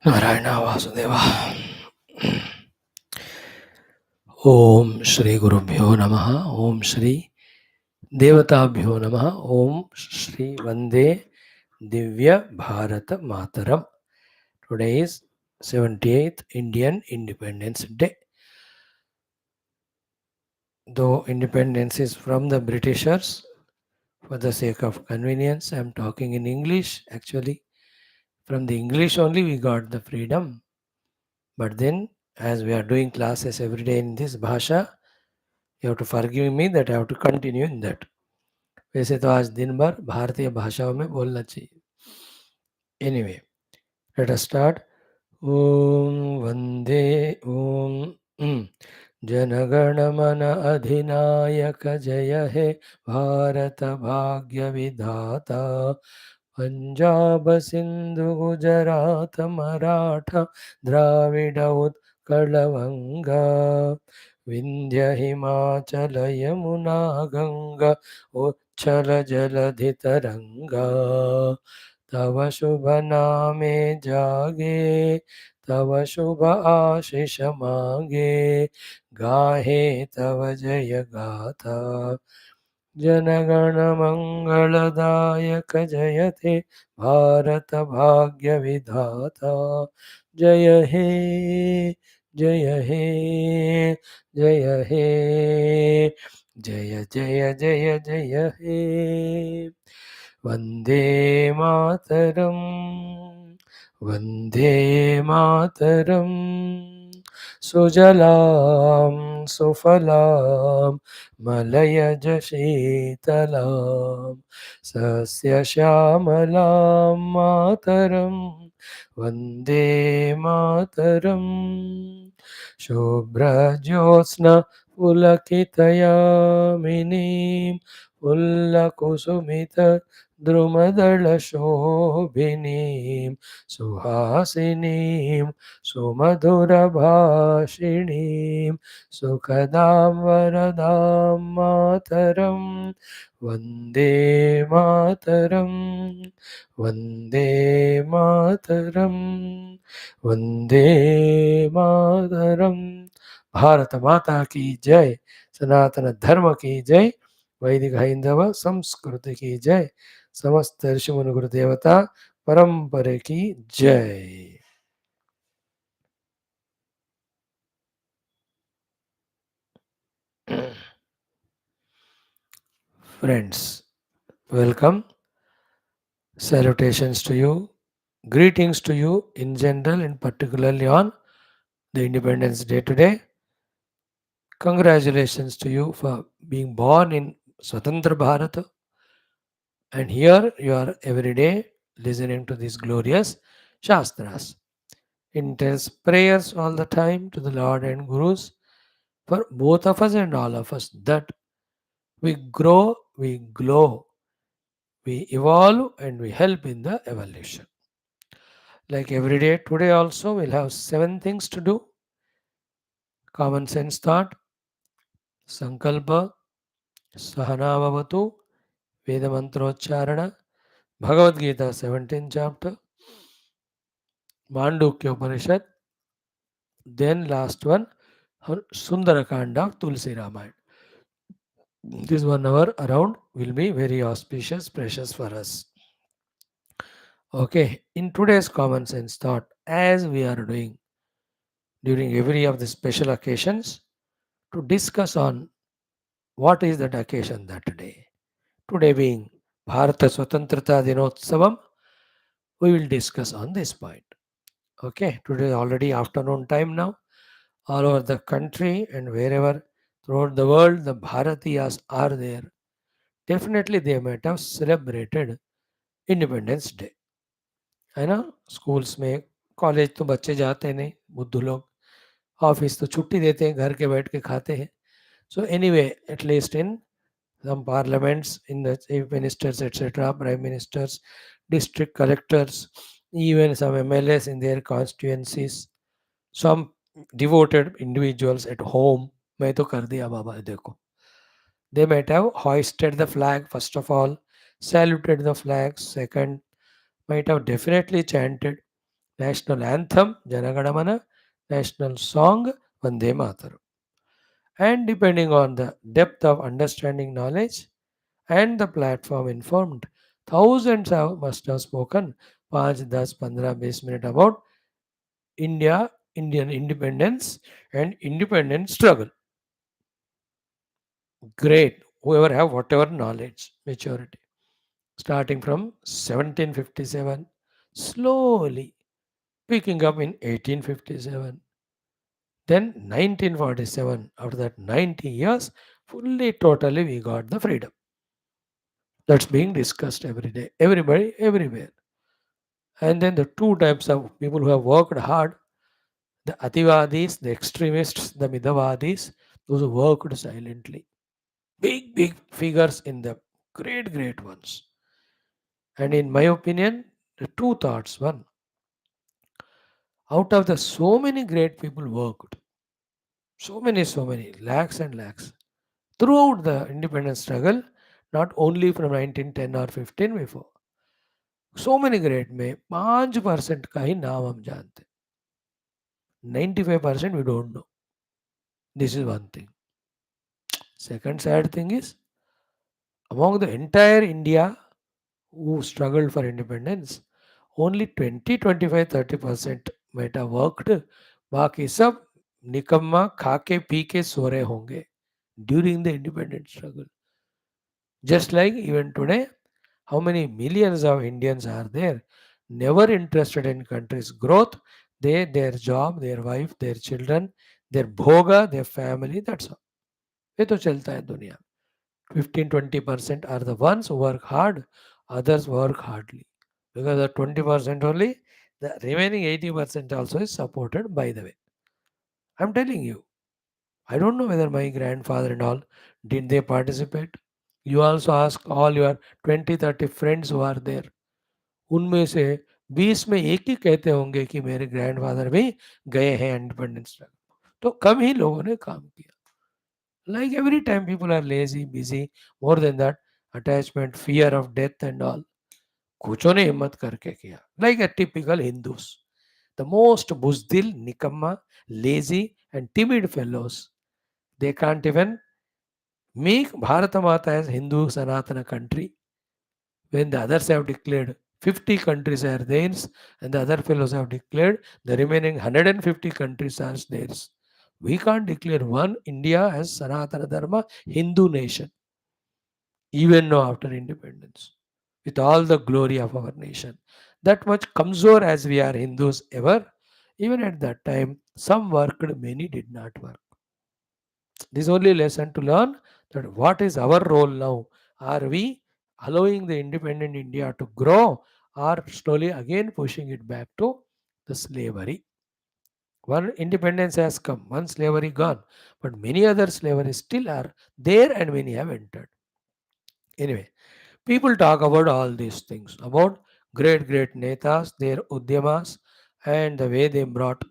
नारायण वासुदेवा। ओम श्री गुरुभ्यो नमः। ओम श्री देवताभ्यो नमः। ओम श्री वंदे दिव्य भारत मातरम। Today is 78th Indian Independence Day. Though independence is from the Britishers, for the sake of convenience, I am talking in English. Actually, from the English only we got the freedom. But then, as we are doing classes every day in this bhasha, you have to forgive me that I have to continue in that. वैसे तो आज दिन भर भारतीय भाषाओं में बोलना चाहिए. Anyway, let us start. ओम वंदे ओम जनगण मन अधिनायक जय हे भारत भाग्य विधाता. पंजाब सिंधु गुजरात मराठा द्राविड उत्कल गंगा विंध्य हिमाचल यमुना गंगा उच्छल जलधि तरंगा. तव शुभ नामे जागे तव शुभ आशीष मांगे गाहे तव जय गाथा. जनगण मंगलदायक जयते भारत भाग्य विधाता. जय हे जय हे जय हे जय जय जय जय हे. वंदे मातरम वंदे मातरम. सुजलां सुफलां मलयज शीतलां सस्य श्यामलां मातरं वन्दे मातरं. शुभ्रज्योत्स्ना पुलकितयामिनीं पुल्लकुसुमित द्रुमदलशोभिनीं सुहासिनीं सुमधुरभाषिणीं सुखदां वरदां मातरं वन्दे मातरं वन्दे मातरं वन्दे मातरं. भारत माता की जय. सनातन धर्म की जय. वैदिक हैंदव संस्कृति की जय. समस्त ऋषि मुनि गुरु देवता परंपरे की जय. Friends, welcome. Salutations to you. Greetings to you in general and particularly on the Independence Day today. Congratulations to you for being born in Swatantra Bharat. And here you are every day listening to these glorious Shastras. Intense prayers all the time to the Lord and Gurus for both of us and all of us, that we grow, we glow, we evolve, and we help in the evolution. Like every day, today also we'll have 7 things to do. Common sense thought, Sankalpa, Sahanavavatu, Veda Mantrocharana, Bhagavad Gita 17th chapter, Mandukya Upanishad, then last one, Sundarakanda of Tulsi Ramayana. This 1 hour around will be very auspicious, precious for us. Okay, in today's common sense thought, as we are doing during every of the special occasions, to discuss on what is that occasion that day. Today being Bharata Swatantrata Dinotsavam, we will discuss on this point. Okay, today already afternoon time now. All over the country and wherever throughout the world the Bharatiyas are there. Definitely they might have celebrated Independence Day. है ना. Schools में, college तो बच्चे जाते नहीं, बुद्धू लोग. Office तो छुट्टी देते हैं, घर के बैठ के खाते हैं. So anyway, at least in some parliaments, in the chief ministers, etc., prime ministers, district collectors, even some MLAs in their constituencies, some devoted individuals at home. मैं तो कर दिया बाबा देखो. They might have hoisted the flag first of all, saluted the flag second, might have definitely chanted, national anthem, Janaganamana, national song, Vande Mataram. And depending on the depth of understanding knowledge and the platform informed, thousands must have spoken 5, 10, 15, 20 minutes about India, Indian independence and independent struggle. Great, whoever have whatever knowledge, maturity. Starting from 1757, slowly picking up in 1857, then 1947. After that 90 years, fully, totally we got the freedom. That's being discussed every day, everybody, everywhere. And then the two types of people who have worked hard, the Ativadis, the extremists, the Midavadis, those who worked silently. Big, big figures in the great, great ones. And in my opinion, the two thoughts. One, out of the so many great people worked, so many, lakhs and lakhs, throughout the independence struggle, not only from 1910 or 15 before. So many great में 5% का ही नाम हम जानते, 95% we don't know. This is one thing. Second sad thing is, among the entire India who struggled for independence, only 20, 25, 30% might have worked. बाकी सब निकम्मा खा के पी के सो रहे होंगे during the independence struggle. Just like even today, how many millions of Indians are there never interested in country's growth? They, their job, their wife, their children, their bhoga, their family, that's all. ये तो चलता है दुनिया. 15-20% are the ones who work hard, others work hardly. Because the 20% only, the remaining 80% also is supported by the way. I'm telling you, I don't know whether my grandfather and all, did they participate? You also ask all your 20-30 friends who are there. उनमें से 20 में एक ही कहते होंगे कि मेरे grandfather भी गए हैं इंडिपेंडेंस में. तो कम ही लोगों ने काम किया. Like every time people are lazy, busy, more than that, attachment, fear of death and all. कुछों ने हिम्मत करके किया. Like a typical Hindus. The most buzdil, nikamma, lazy and timid fellows. They can't even make Bharata Mata as Hindu Sanatana country when the others have declared 50 countries are theirs and the other fellows have declared the remaining 150 countries are theirs. We can't declare one India as Sanatana Dharma Hindu nation, even now after independence, with all the glory of our nation. That much kamzor as we are Hindus ever, even at that time, some worked, many did not work. This only lesson to learn that what is our role now? Are we allowing the independent India to grow or slowly again pushing it back to the slavery? One independence has come, one slavery gone, but many other slaveries still are there and many have entered. Anyway, people talk about all these things, about great, great netas, their udyamas, and the way they brought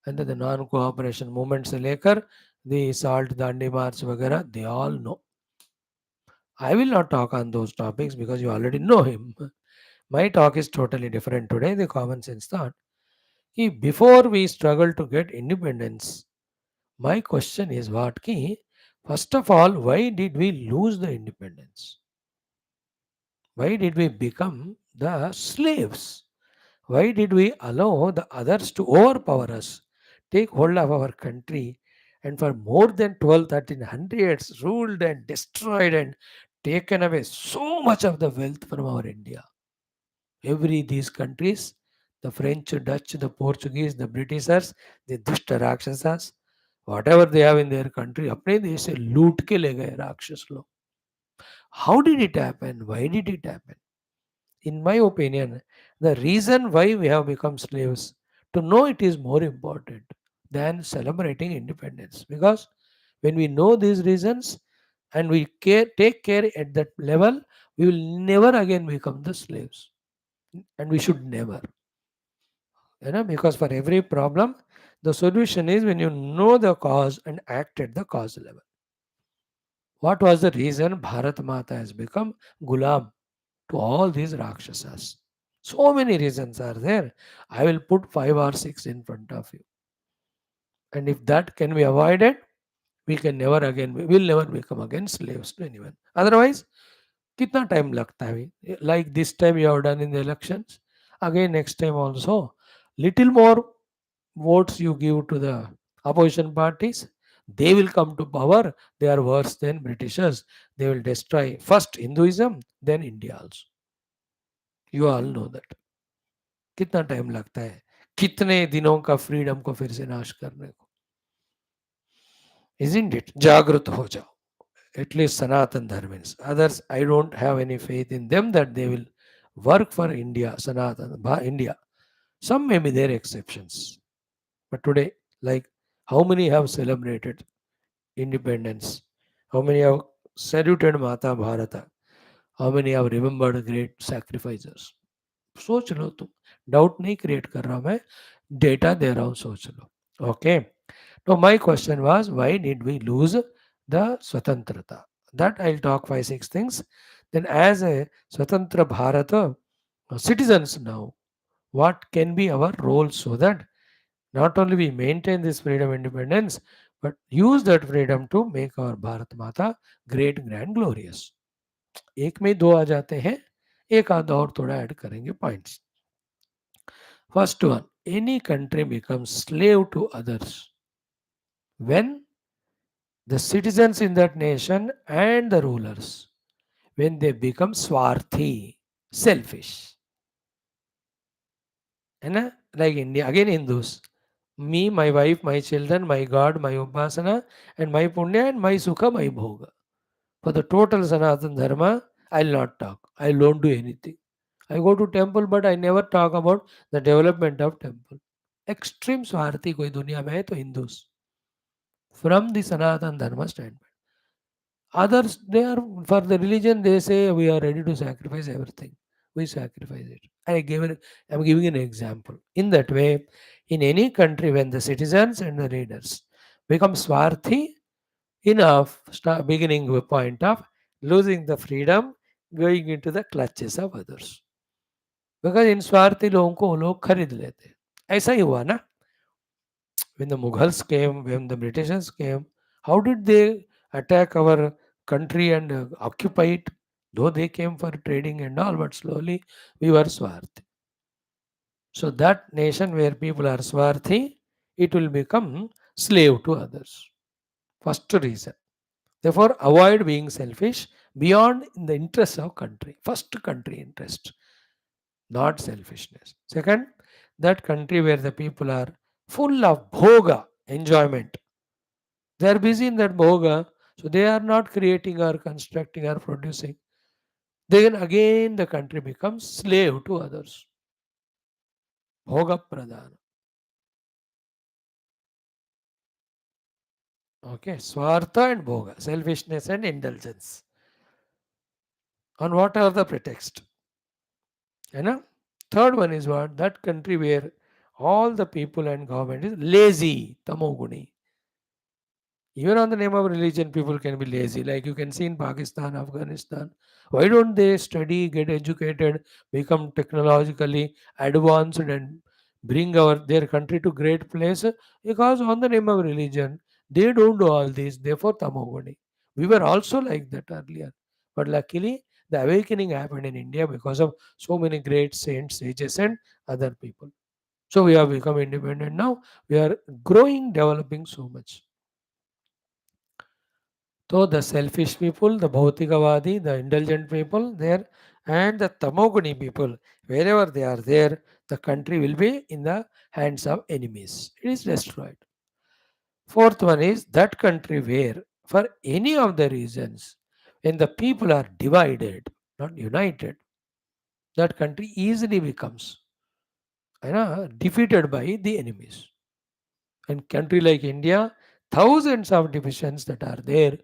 and the non-cooperation movement से लेकर the salt dandi march वगैरह, they all know. I will not talk on those topics because you already know him. My talk is totally different today. The common sense thought. Ki before we struggle to get independence, my question is what ki, first of all, why did we lose the independence? Why did we become the slaves? Why did we allow the others to overpower us, take hold of our country, and for more than 12, 1300s ruled and destroyed and taken away so much of the wealth from our India? Every these countries, the French, Dutch, the Portuguese, the Britishers, the Dushta Rakshasas, whatever they have in their country, अपने देश से लूट के ले गए राक्षस लोग. How did it happen? Why did it happen? In my opinion, the reason why we have become slaves, to know it is more important than celebrating independence. Because when we know these reasons and we take care at that level, we will never again become the slaves. And we should never. Because for every problem, the solution is when you know the cause and act at the cause level. What was the reason Bharat Mata has become Gulam to all these Rakshasas? So many reasons are there. I will put 5 or 6 in front of you. And if that can be avoided, we can never again, we will never become again slaves to anyone. Otherwise, kitna time lagta hai? Like this time you have done in the elections, again next time also, little more votes you give to the opposition parties, they will come to power. They are worse than Britishers. They will destroy first Hinduism, then India also. You all know that. कितना time लगता है कितने दिनों का freedom को फिर से नाश करने को. Isn't it? जागृत हो जाओ. At least Sanatan Dharmins. Others, I don't have any faith in them that they will work for India, India. Some may be their exceptions. But today, like how many have celebrated independence? How many have saluted Mata Bharata? How many have remembered great sacrifices? सोच लो तुम. Doubt नहीं create कर रहा मैं, data दे रहा हूँ, सोच लो. Okay. Now my question was, why did we lose the Swatantrata? That I'll talk 5 6 things. Then as a Swatantra Bharata citizens now, what can be our role so that not only we maintain this freedom and independence, but use that freedom to make our Bharat Mata great, grand, glorious. एक में दो आ जाते हैं, एक आधा और थोड़ा add करेंगे points. First one, any country becomes slave to others when the citizens in that nation and the rulers, when they become swarthi, selfish. And like India, again Hindus. Me, my wife, my children, my God, my Upasana, and my Punya, and my Sukha, my Bhoga. For the total Sanatan Dharma, I'll not talk. I won't do anything. I go to temple, but I never talk about the development of temple. Extreme स्वार्थी कोई दुनिया में है तो Hindus. From the Sanatan Dharma standpoint. Others, they are for the religion, they say we are ready to sacrifice everything. We sacrifice it. I'm giving an example. In that way, in any country, when the citizens and the leaders become swarthy enough, start beginning with point of losing the freedom, going into the clutches of others. Because इन स्वार्थी लोगों को वो लोग खरीद लेते हैं. ऐसा ही हुआ ना. When the Mughals came, when the Britishers came, how did they attack our country and occupy it? Though they came for trading and all, but slowly we were Swarthi. So that nation where people are Swarthi, it will become slave to others. First reason. Therefore, avoid being selfish beyond in the interest of country. First, country interest, not selfishness. Second, that country where the people are full of bhoga, enjoyment. They are busy in that bhoga, so they are not creating or constructing or producing. Then again the country becomes slave to others. Bhoga pradhana. Okay, swartha and bhoga, selfishness and indulgence. On what are the pretext? You know? Third one is what? That country where all the people and government is lazy, tamoguni. Even on the name of religion, people can be lazy. Like you can see in Pakistan, Afghanistan. Why don't they study, get educated, become technologically advanced, and bring their country to great place? Because on the name of religion, they don't do all this. Therefore, tamoguni. We were also like that earlier, but luckily the awakening happened in India because of so many great saints, sages, and other people. So we have become independent now. We are growing, developing so much. So the selfish people, the Bhautikavadi, the indulgent people there, and the Tamoguni people, wherever they are there, the country will be in the hands of enemies. It is destroyed. Fourth one is that country where, for any of the reasons, when the people are divided, not united, that country easily becomes defeated by the enemies. And country like India, thousands of divisions that are there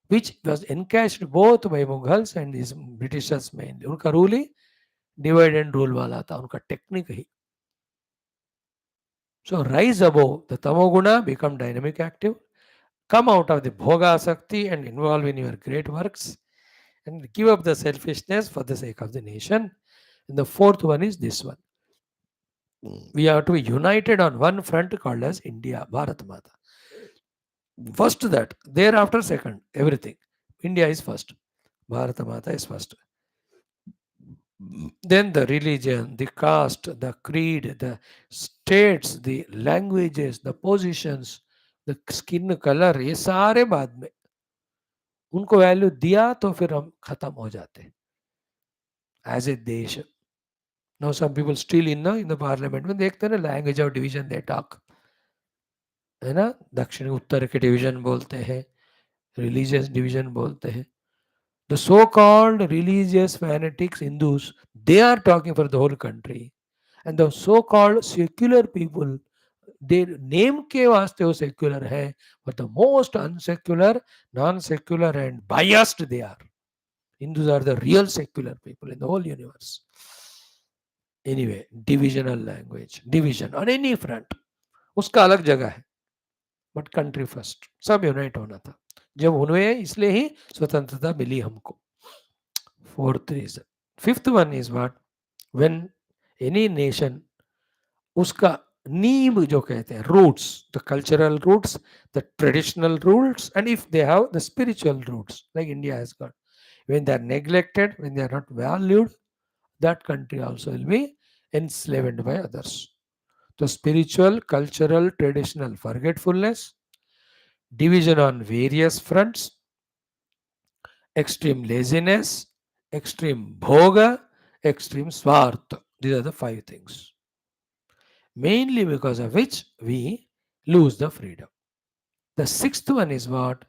which was encashed both by Mughals and these Britishers mainly. उनका rule he divide and rule वाला था, उनका technique he. So rise above the tamoguna, become dynamic, active, come out of the bhoga asakti and involve in your great works, and give up the selfishness for the sake of the nation. And the fourth one is this one. We have to be united on one front called as India, Bharat Mata. First that, thereafter second, everything. India is first. Bharat Mata is first. Then the religion, the caste, the creed, the states, the languages, the positions, the skin color, ये सारे बाद में. उनको value दिया तो फिर हम खत्म हो जाते एज ए देश. Now some people still in the parliament में देखते हैं ना, language of division they talk, है ना, दक्षिण उत्तर के डिवीजन बोलते हैं, religious division बोलते हैं. The so-called religious fanatics Hindus, they are talking for the whole country. And the so-called secular people, their name के वास्ते वो secular है, but the most unsecular, non-secular and biased they are. Hindus are the real secular people in the whole universe. Anyway, divisional language, division on any front, उसका अलग जगह है. But country first, सब unite होना था. जब हुए इसलिए ही स्वतंत्रता मिली हमको. Fourth reason. Fifth one is what, when any nation, उसका नींव जो कहते हैं, roots, the cultural roots, the traditional roots, and if they have the spiritual roots like India has got, when they are neglected, when they are not valued, that country also will be enslaved by others. So spiritual, cultural, traditional forgetfulness, division on various fronts, extreme laziness, extreme bhoga, extreme swartha. These are the five things. Mainly because of which we lose the freedom. The sixth one is what?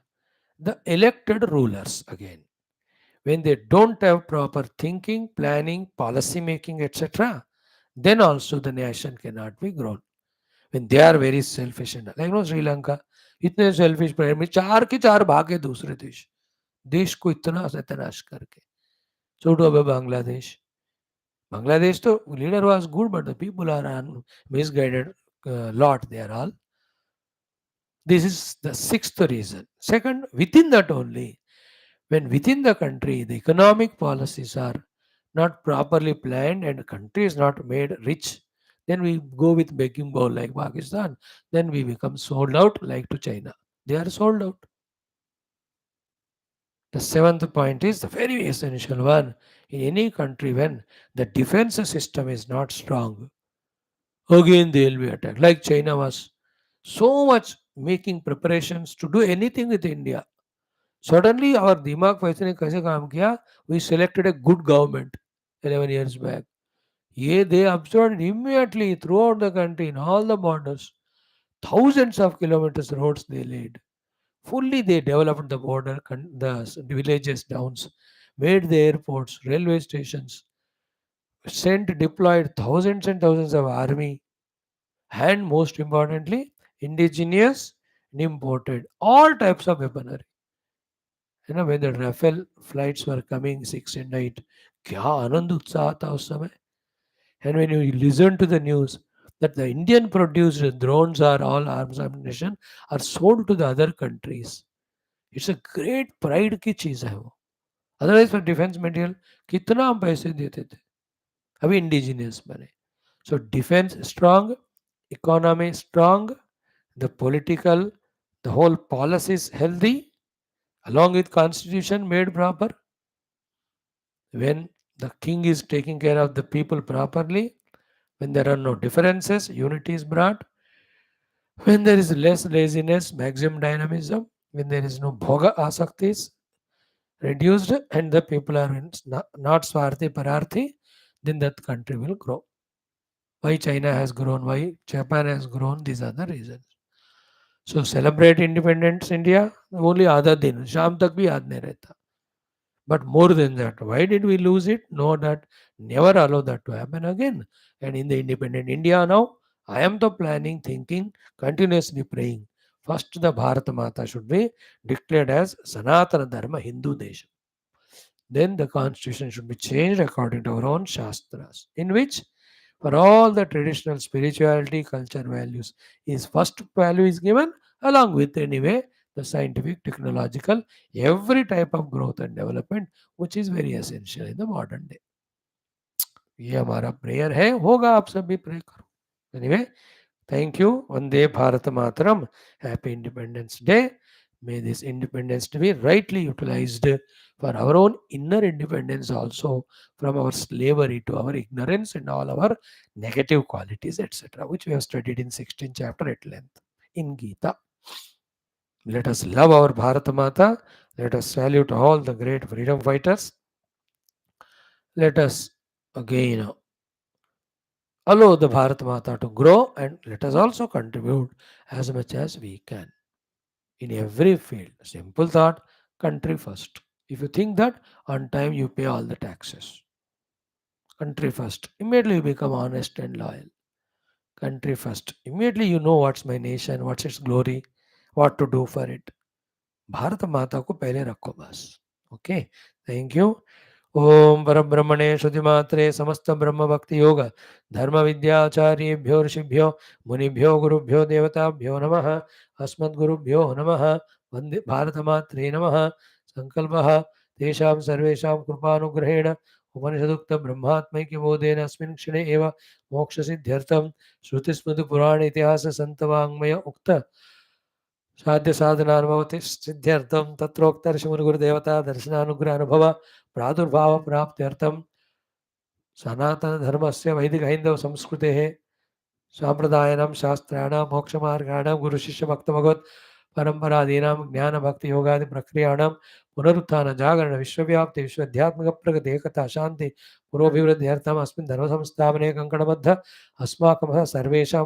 The elected rulers again. When they don't have proper thinking, planning, policy making, etc., then also the nation cannot be grown. When they are very selfish, and like Sri Lanka, इतने selfish में चार के चार भागे दूसरे देश को इतना सत्यानाश करके. So to अब Bangladesh. Bangladesh, the leader was good, but the people are misguided. Lot they are all. This is the sixth reason. Second, within that only, when within the country the economic policies are not properly planned and the country is not made rich, then we go with begging bowl like Pakistan. Then we become sold out like to China. They are sold out. The seventh point is the very essential one. In any country, when the defense system is not strong, again they will be attacked. Like China was so much making preparations to do anything with India. Suddenly our दिमाग पैसे ने कैसे काम किया? We selected a good government 11 years back. They absorbed immediately throughout the country in all the borders. Thousands of kilometers roads they laid. Fully they developed the border, the villages, towns, made the airports, railway stations, sent, deployed thousands and thousands of army, and most importantly, indigenous and imported all types of weaponry. When the Rafale flights were coming 6 and 8, क्या आनंद उत्साह था उस समय. And when you listen to the news that the Indian produced drones or all arms ammunition are sold to the other countries, it's a great pride की चीज़ है वो. Otherwise for defense material कितना हम पैसे देते थे. अभी indigenous बने. So defense strong, economy strong, the political, the whole policy is healthy, along with constitution made proper. When the king is taking care of the people properly, when there are no differences, unity is brought. When there is less laziness, maximum dynamism, when there is no bhoga asaktis reduced and the people are not swarthi pararthi, then that country will grow. Why China has grown, why Japan has grown, these are the reasons. So celebrate independence India, only आधा दिन, शाम तक भी याद नहीं रहता. But more than that, why did we lose it? No, that never allow that to happen again. And in the independent India now, I am the planning, thinking, continuously praying. First, the Bharata Mata should be declared as Sanatana Dharma Hindu Desha. Then the constitution should be changed according to our own Shastras, in which for all the traditional spirituality, culture values, is first value is given along with anyway the scientific, technological, every type of growth and development, which is very essential in the modern day. ये हमारा prayer है, होगा आप सब भी pray करो. Anyway, thank you. Vande Bharat Mataram. Happy Independence Day. May this independence be rightly utilized for our own inner independence also, from our slavery to our ignorance and all our negative qualities, etc., which we have studied in 16th chapter at length in Geetha. Let us love our Bharat Mata. Let us salute all the great freedom fighters. Let us again allow the Bharat Mata to grow, and let us also contribute as much as we can in every field. Simple thought, country first. If you think that, on time you pay all the taxes. Country first. Immediately you become honest and loyal. Country first. Immediately you know what's my nation, what's its glory, what to do for it. Bharat Mata को पहले रखो बस. Okay, thank you. ओम परब्रह्मणे श्रुतिमात्रे समस्त ब्रह्म भक्ति योग धर्म विद्याचार्येभ्यो ऋषिभ्यो मुनिभ्यो गुरुभ्यो देवताभ्यो नमः. अस्मद्गुरुभ्यो नमः. वन्दे भारतमात्रे नमः. संकल्पः तेषां सर्वेषां कृपानुग्रहेण उपनिषदुक्त ब्रह्मात्मैक्य बोधेन अस्मिन् क्षणे एव मोक्षसिद्ध्यर्थं श्रुतिस्मृतिपुराण इतिहास सन्तवाङ्मय उक्त साध्य साधनानुभवति सिद्ध्यर्थं तत्रोक्त ऋषिमुनिगुरुदेवता दर्शनानुग्रह अनुभव प्रादुर्भाव प्राप्त्यर्थं सनातन धर्मस्य वैदिक हैंदव संस्कृतेः साम्प्रदायिनां शास्त्राणां मोक्षमार्गाणां गुरुशिष्य भक्तभगवत् परम्परादीनां ज्ञानभक्तियोगादि प्रक्रियाणां पुनरुत्थान जागरण विश्वव्याप्ति विश्वध्यात्मक प्रगति एकता शांति पुरोभिवृद्ध्यर्थम् अस्मिन् धर्मसंस्थापने कङ्कणबद्ध अस्माकं सर्वेषां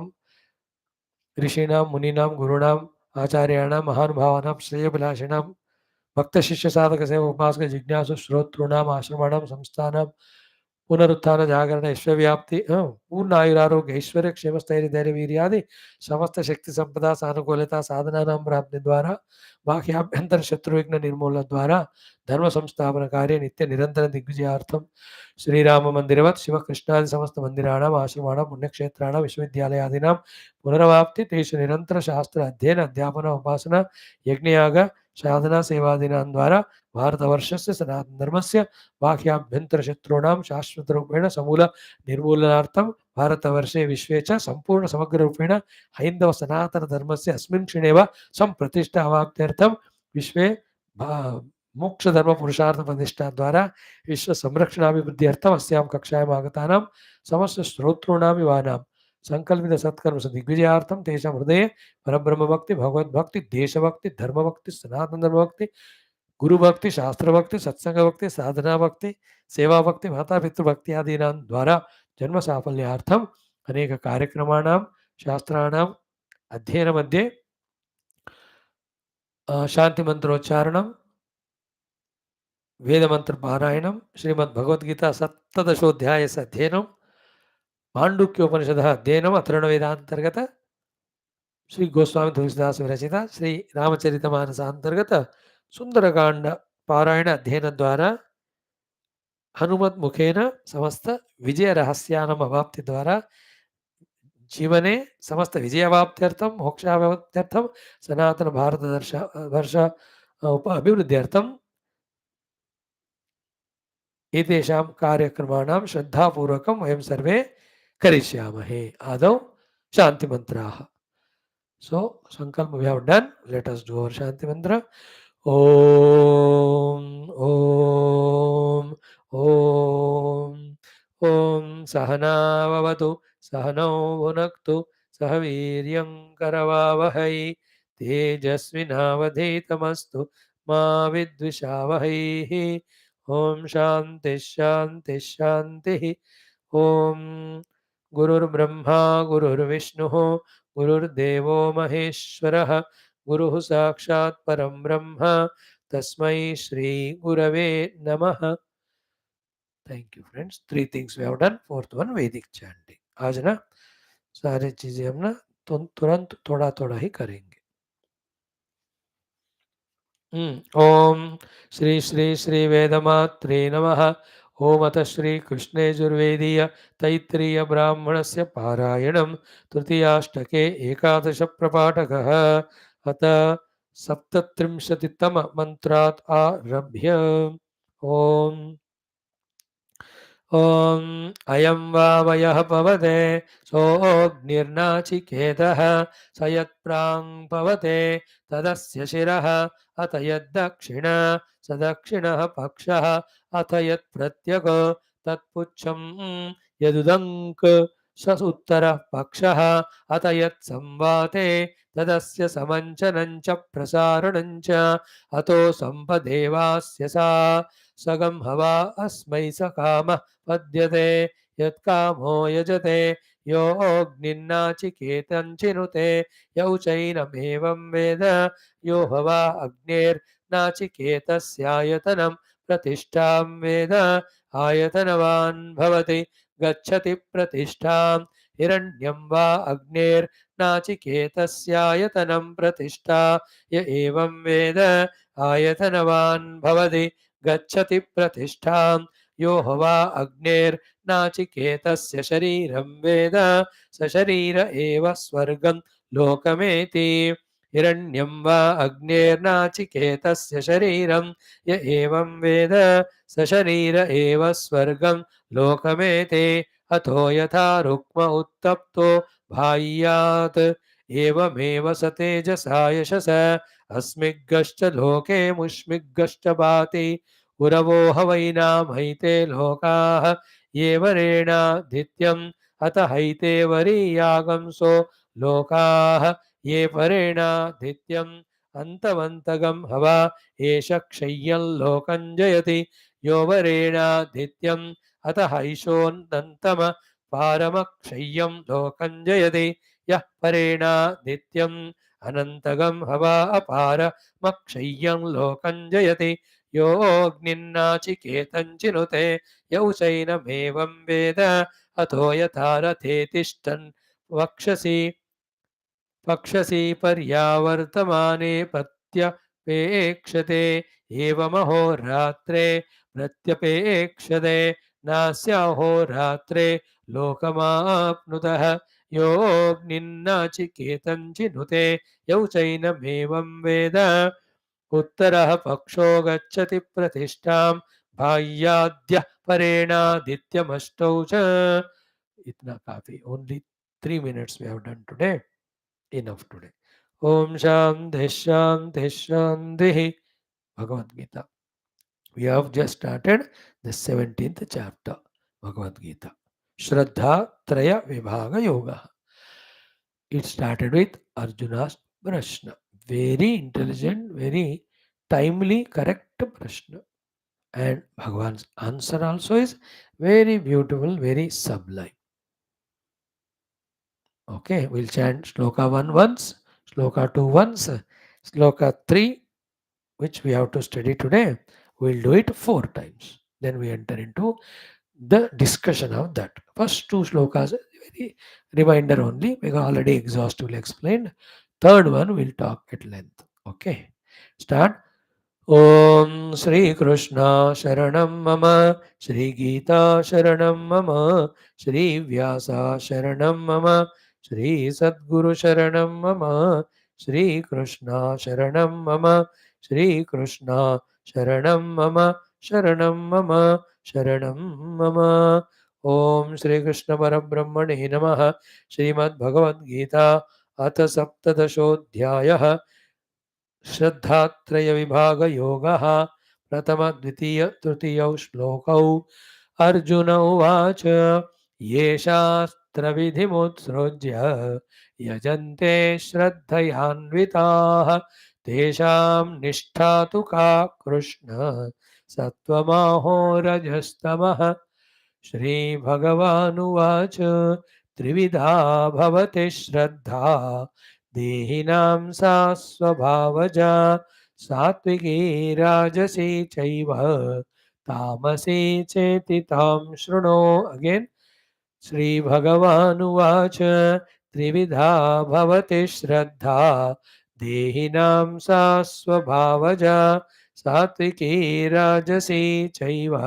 ऋषीणां मुनीनां गुरूणाम् आचार्याणां महानुभावानां श्रेयभिलाषिणां भक्तशिष्य साधक सेवा उपासक जिज्ञासु श्रोतॄणाम् आश्रमाणां संस्थानां पुनरुत्थान जागरण विश्वव्याप्ति पूर्ण आयुरारोग्य ऐश्वर्य क्षेम स्थैर्य धैर्य वीर्यादि समस्त शक्ति संपदा सानुकूलता साधनानां प्राप्ति द्वारा बाह्याभ्यंतर शत्रु विघ्न निर्मूलन द्वारा धर्म संस्थापन कार्य नित्य निरंतर दिग्विजयार्थम श्रीराम मंदिरवत् शिव कृष्णादि समस्त मंदिराणाम् आश्रमाणां पुण्यक्षेत्राणां विश्वविद्यालयादीनां पुनरवाप्ति तेषु निरंतर शास्त्र अध्ययन अध्यापन उपासना यज्ञयाग साधना सेवादीनां द्वारा भारतवर्षस्य सनातन धर्मस्य बाह्याभ्यंतर शत्रूणां शाश्वतरूपेण समूल निर्मूलनार्थं भारतवर्षे विश्वे च संपूर्ण समग्ररूपेण हैन्दव सनातन धर्मस्य अस्मिन् क्षणेव संप्रतिष्ठा अवाप्त्यर्थं विश्वे मोक्ष धर्म पुरुषार्थ प्रतिष्ठा द्वारा विश्व संरक्षणाभिवृद्ध्यर्थम अस्यां कक्षायाम् आगतानां समस्त श्रोतॄणां युवानां संकल्पित सत्कर्म दिग्विजयार्थम तेषां हृदये परब्रह्म भक्ति भगवद भक्ति देश भक्ति धर्म भक्ति सनातन धर्म भक्ति गुरु भक्ति शास्त्र भक्ति सत्संग भक्ति साधना भक्ति सेवा भक्ति माता पितृ भक्ति आदीनां द्वारा जन्म साफल्यार्थम अनेक कार्यक्रमाणां शास्त्राणाम् अध्ययन मध्ये शांति मंत्रोच्चारणं वेद मंत्र पारायणं श्रीमद् भगवद्गीता सप्तदशोध्यायस्य अध्ययनं मांडुक्य उपनिषदः अध्ययनम् अथर्वणवेदान्तर्गत श्री गोस्वामी तुलसीदास विरचित श्री रामचरितमानसांतर्गत सुंदरकांड पारायण अध्ययन द्वारा हनुमत मुखेन समस्त विजय रहस्यानाम् अवाप्ति द्वारा जीवने समस्त विजयावाप्त्यर्थं मोक्षावाप्त्यर्थं सनातन भारत वर्ष अभिवृद्ध्यर्थं एतेषां कार्यक्रमाणां श्रद्धापूर्वकं वयं सर्वे करिष्यामहे. आदौ शांति मंत्राः. So, Sankalpa we have done. Let us do our Shanti Mantra. Om, Om, Om, Om Sahana Vavatu, Sahano Bhunaktu, Sahaviryam Karavavahai, Tejasvinavadhetamastu, Ma Vidvishavahai. Om Shanti Shanti Shanti. Om Gurur Brahma Gurur Vishnu गुरुर्देवो महेश्वरः गुरुः साक्षात् परं ब्रह्म तस्मै श्री गुरवे नमः. Thank you friends. 3 things we have done. 4th one वैदिक chanting. आज ना सारी चीजें हम ना तुरंत थोड़ा थोड़ा ही करेंगे. ओम श्री श्री श्री वेदमात्रे नमः. ओम अथ श्री कृष्णे यजुर्वेदीय तैत्तिरीय ब्राह्मणस्य पारायणं तृतीयाष्टके एकादश प्रपाठकः. अथ सप्तत्रिंशतितम मंत्रात् आरभ्य. ओम ॐ अयं वावयः पवते सोऽग्निर्नाचिकेतः स यत्प्राङ् पवते तदस्य शिरः अथ यद्दक्षिण स दक्षिणः पक्षः अथ यत्प्रत्यगो तत्पुच्छं यदुदङ्क् स उत्तरः पक्षः अथ यत्संवाते तदस्य समञ्चनं च प्रसारणं च अतो सम्पदेवास्य सा सगं हवा अस्मै स कामः पद्यते यत्कामो यजते यो अग्निन्नाचिकेतं चिनुते यौ चैनमेवं वेद यो हवा अग्नेर्नाचिकेतस्यायतनं प्रतिष्ठां वेद आयतनवान् भवति गच्छति प्रतिष्ठां हिरण्यं वा अग्नेर्नाचिकेतस्यायतनं प्रतिष्ठा य एवं वेद आयतनवान् भवति गच्छति प्रतिष्ठां यो हवा अग्नेर्नाचिकेतस्य शरीरं वेद स शरीर एव स्वर्गं लोकमेति हिरण्यं वा अग्नेर्नाचिकेतस्य शरीरं य एवं वेद स शरीर एव स्वर्गं लोकमेति अथो यथा रुक्म उत्तप्तो भायात् एवमेव स तेजसा यशस अस्मिग्गश्च लोके मुष्मिग्गश्च भाति उरवो हवैनामैते लोकाः ये वरेणाधित्यम् अत हैते वरीयागंसो लोकाः ये परेणाधित्यम् अन्तवन्तगं हवा एष क्षय्यं लोकं जयति यो वरेणाधित्यम् अत हैषोऽनन्तम पारमक्षय्यं लोकं जयति यः परेणाधित्यम् अनन्तगं हवा अपारमक्षय्यं लोकं जयति योऽग्निन्नाचिकेतं चिनुते यौ चैनमेवं वेद अथो यथा रथे तिष्ठन् वक्षसि पक्षसि पर्यावर्तमाने प्रत्यपेक्षते एवमहोरात्रे प्रत्यपेक्षते नास्याहोरात्रे लोकमाप्नुतः योऽग्निन्नाचिकेतं चिनुते यौ चैनमेवं वेद उत्तरः पक्षो गच्छति प्रतिष्ठां बाह्याद्यः परेणादित्यमष्टौ च इतना काफी only 3 minutes we have done today enough today Om Shanti Shanti Shanti Bhagavad Gita we have just started the 17th chapter Bhagavad Gita Shraddha Traya Vibhaga Yoga it started with Arjuna's Prashna very intelligent very timely correct Prashna and Bhagwan's answer also is very beautiful very sublime okay we'll chant shloka 1 once shloka 2 once shloka 3 which we have to study today, we'll do it 4 times. Then we enter into the discussion of that. First 2 shlokas, very reminder only, because already exhaustively explained. Third one, we'll talk at length. Okay. Start. Om Shri Krishna Sharanam Mama Shri Geetha Sharanam Mama Shri Vyasa Sharanam Mama Shri Sadguru Sharanam Mama Shri Krishna Sharanam Mama Shri Krishna Sharanam Mama Sharanam Mama Sharanam Mama Om Shri Krishna Parabrahmane Namaha Shrimad Bhagavad Gita Atha Saptadashodhyayah श्रद्धात्रयविभागयोगः प्रथमद्वितीयतृतीयौ श्लोकौ अर्जुन उवाच ये शास्त्रविधिमुत्सृज्य यजन्ते श्रद्धयान्विताः तेषां निष्ठा तु का कृष्ण सत्त्वमाहो रजस्तमः श्रीभगवानुवाच त्रिविधा भवति श्रद्धा देहिनां सा स्वभावजा सात्विकी राजसी चैव तामसी चेति तां शृणु अगेन श्रीभगवानुवाच त्रिविधा भवति श्रद्धा देहिनां सा स्वभावजा सात्विकी राजसी चैव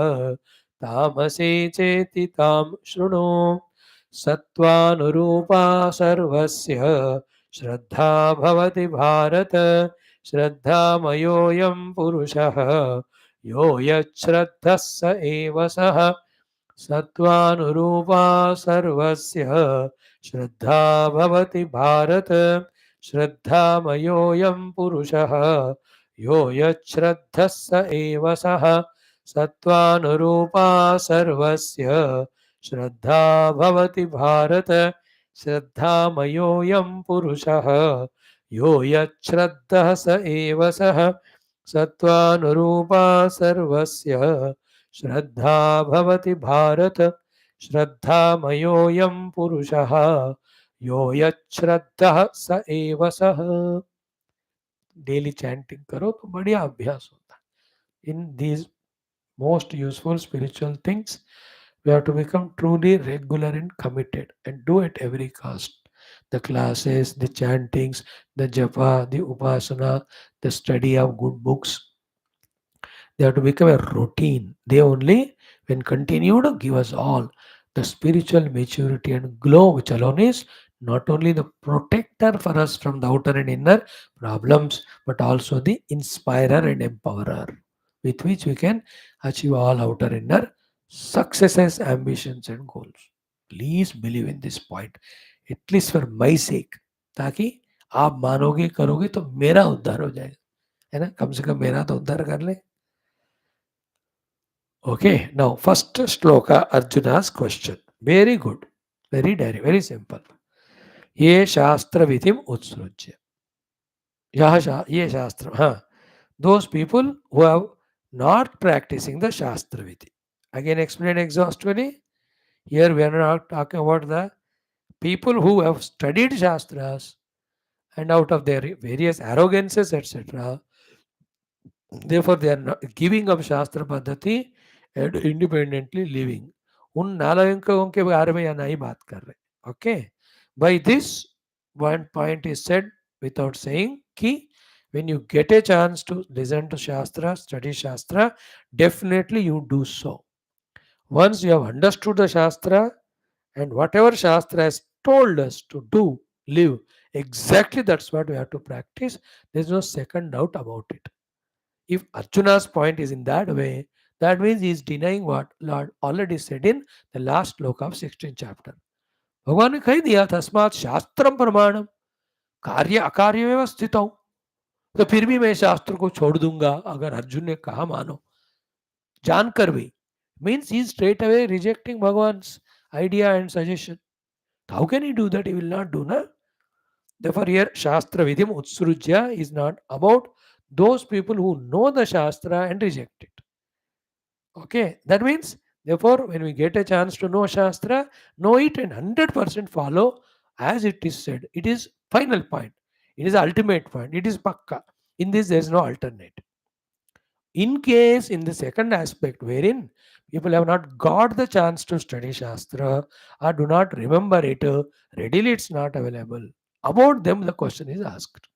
तामसी चेति तां शृणु सत्त्वानुरूपा सर्वस्य श्रद्धा भवति भारत श्रद्धामयोऽयं पुरुषः यो यच्छ्रद्धः स एव सः सत्त्वानुरूपा सर्वस्य श्रद्धा भवति भारत श्रद्धामयोऽयं पुरुषः यो यच्छ्रद्धः स एव सः सत्त्वानुरूपा सर्वस्य श्रद्धा भवति भारत श्रद्धामयोऽयं पुरुषः यो यच्छ्रद्धः स एव सः सत्त्वानुरूपा सर्वस्य श्रद्धा भवति भारत श्रद्धामयोऽयं पुरुषः यो यच्छ्रद्धः स एव सः. डेली चैंटिंग करो तो बढ़िया अभ्यास होता है. In these most useful spiritual things we have to become truly regular and committed and do at every cost. The classes, the chantings, the japa, the upasana, the study of good books, they have to become a routine. They only, when continued, give us all the spiritual maturity and glow, which alone is not only the protector for us from the outer and inner problems, but also the inspirer and empowerer, with which we can achieve all outer and inner successes, ambitions, and goals. Please believe in this point, at least for my sake, ताकि आप मानोगे करोगे तो मेरा उद्धार हो जाएगा, है ना. कम से कम मेरा तो उद्धार कर ले. Okay, now first shloka Arjuna's question. Very good. Very direct, very simple. ये शास्त्र विधिम उत्सृज्य. ये शास्त्र. Those people who have not practicing the shastra vidhi. Again, explain exhaustively. Here we are not talking about the people who have studied shastras and out of their various arrogances, etc. Therefore, they are not giving up Shastra Paddhati and independently living. उन नालायकों के बारे में यहाँ नहीं बात कर रहे. Okay. By this, one point is said without saying कि when you get a chance to listen to Shastra, study Shastra, definitely you do so. Once you have understood the Shastra and whatever Shastra has told us to do, live, exactly that's what we have to practice. There is no second doubt about it. If Arjuna's point is in that way, that means he is denying what Lord already said in the last sloka of 16th chapter. भगवान ने कह दिया तस्मात् शास्त्रम प्रमाणम कार्य अकार्य में स्थित हूं, तो फिर भी मैं शास्त्र को छोड़ दूंगा अगर अर्जुन ने कहा मानो जानकर भी. Means he is straight away rejecting Bhagwan's idea and suggestion. How can he do that? He will not do, na? Therefore, here Shastra Vidhim Utsrujya is not about those people who know the Shastra and reject it. Okay, that means, therefore, when we get a chance to know Shastra, know it and 100% follow as it is said. It is final point. It is the ultimate point. It is pakka. In this, there is no alternate. In case, in the second aspect, wherein people have not got the chance to study Shastra or do not remember it, readily it's not available. About them, the question is asked.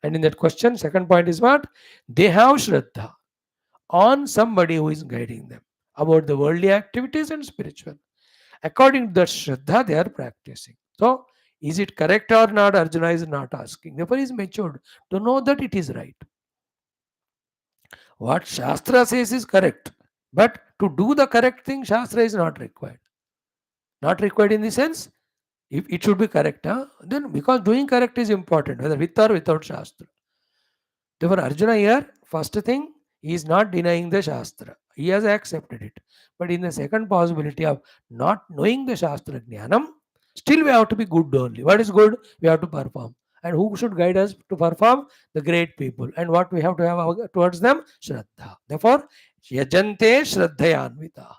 And in that question, second point is what? They have Shraddha on somebody who is guiding them about the worldly activities and spiritual. According to that Shraddha, they are practicing. So, is it correct or not? Arjuna is not asking. Therefore, he is matured to know that it is right. What Shastra says is correct. But to do the correct thing, Shastra is not required. Not required in the sense, if it should be correct, then because doing correct is important, whether with or without Shastra. Therefore, Arjuna here, first thing, he is not denying the Shastra. He has accepted it. But in the second possibility of not knowing the Shastra Jnanam, still we have to be good only. What is good? We have to perform. And who should guide us to perform? The great people. And what we have to have towards them? Shraddha. Therefore, Yajante Shraddhayanvita.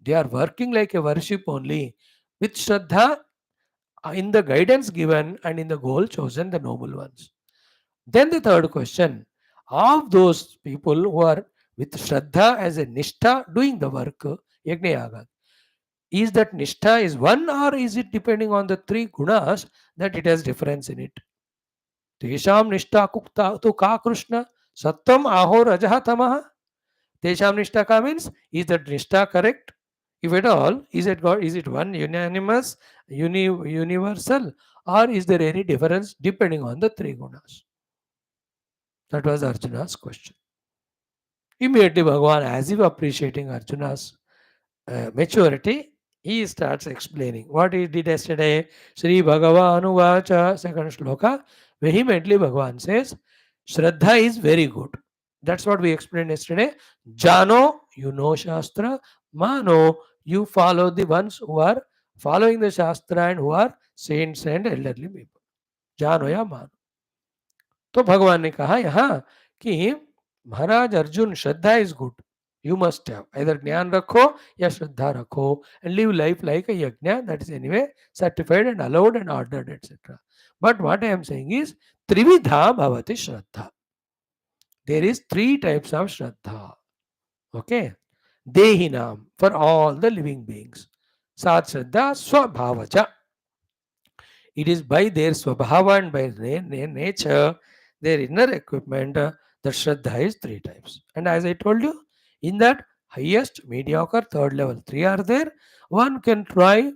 They are working like a worship only with Shraddha in the guidance given and in the goal chosen, the noble ones. Then the third question, of those people who are with Shraddha as a Nishtha doing the work, Yajna Yaga, is that Nishtha is one or is it depending on the three gunas that it has difference in it? Tesham Nishtha Kukta to Ka Krishna Sattam Aho Rajaha Tamaha. Tesham Nishtha ka means, is that Nishtha correct? If at all, is it God? Is it one unanimous, universal, or is there any difference depending on the three gunas? That was Arjuna's question. Immediately, Bhagavan, as if appreciating Arjuna's maturity, he starts explaining what he did yesterday. Sri Bhagavanu Vacha, second shloka, vehemently Bhagavan says, Shraddha is very good. That's what we explained yesterday. Jano, you know Shastra. Mano, you follow the ones who are following the Shastra and who are saints and elderly people. Jano ya mano. तो भगवान ने कहा यहाँ कि Maharaj Arjun shraddha is good you must have इधर ज्ञान रखो या श्रद्धा रखो and live life like a yagya that is anyway certified and allowed and ordered etcetera but what I am saying is त्रिविधा भवति श्रद्धा there is three types of shraddha okay देहिनाम for all the living beings सात श्रद्धा स्वभावच it is by their swabhava and by their nature, their inner equipment, that Shraddha is three types. And as I told you, in that highest, mediocre, third level, three are there. One can try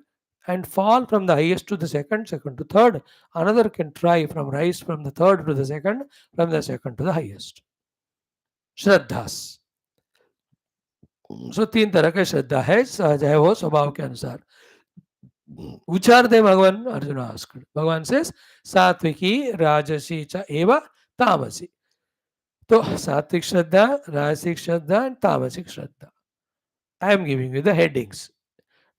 and fall from the highest to the second, second to third. Another can try from rise from the third to the second, from the second to the highest. Shraddhas. So तीन तरह का श्रद्धा है, सहज है वो स्वभाव के अनुसार. उचार दे भगवान अर्जुन आस्क्ड भगवान सेस सात्विकी राजसी च एव तामसी तो सात्विक श्रद्धा राजसिक shraddha and tamasik shraddha I am giving you the headings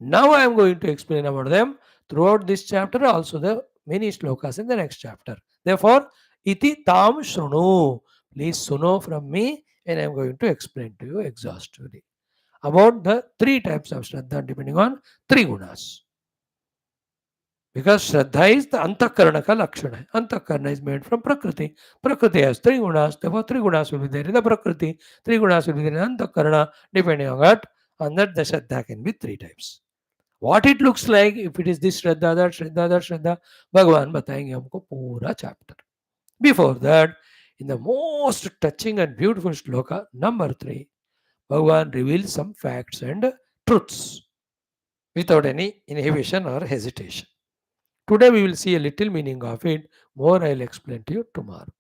now I am going to explain about them throughout this chapter also the many shlokas in the next chapter therefore iti tam shrunu please suno from me and I am going to explain to you exhaustively about the three types of shraddha depending on three gunas. Because Shraddha is the Antakarana ka lakshana. Antakarana is made from Prakriti. Prakriti has three gunas. Therefore, three gunas will be there in the Prakriti. Three gunas will be there in Antakarana. Depending on that the Shraddha can be three types. What it looks like, if it is this Shraddha, that Shraddha, that Shraddha, Bhagavan batayenge humko pura chapter. Before that, in the most touching and beautiful shloka, number 3, Bhagavan reveals some facts and truths without any inhibition or hesitation. Today we will see a little meaning of it. More I will explain to you tomorrow.